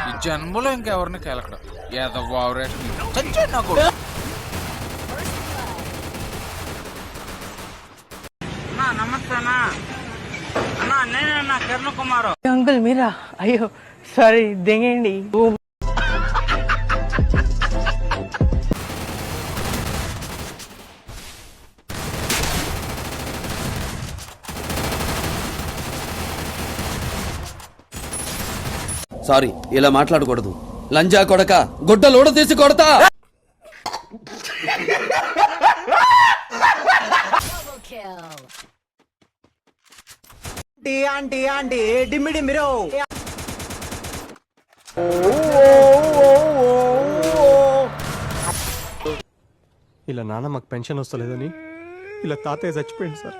ఈ జన్మలో ఇంకెవరిని కెలకడం ఏదో చచ్చాడు నాకు. నమస్తే అన్నా. అన్నా నేనన్నా కిరణ్ కుమార్. అంకుల్ మీరా? అయ్యో సారీ, దిగండి. సారీ, ఇలా మాట్లాడకూడదు. లంజా కొడక, గుడ్డలోడ తీసి కొడతా. ఆంటీ ఆంటీ డిమ్మి డిమ్మిరో. ఇలా నాన్న మాకు పెన్షన్ వస్తలేదని ఇలా తాతయ్య చచ్చిపోయింది సార్.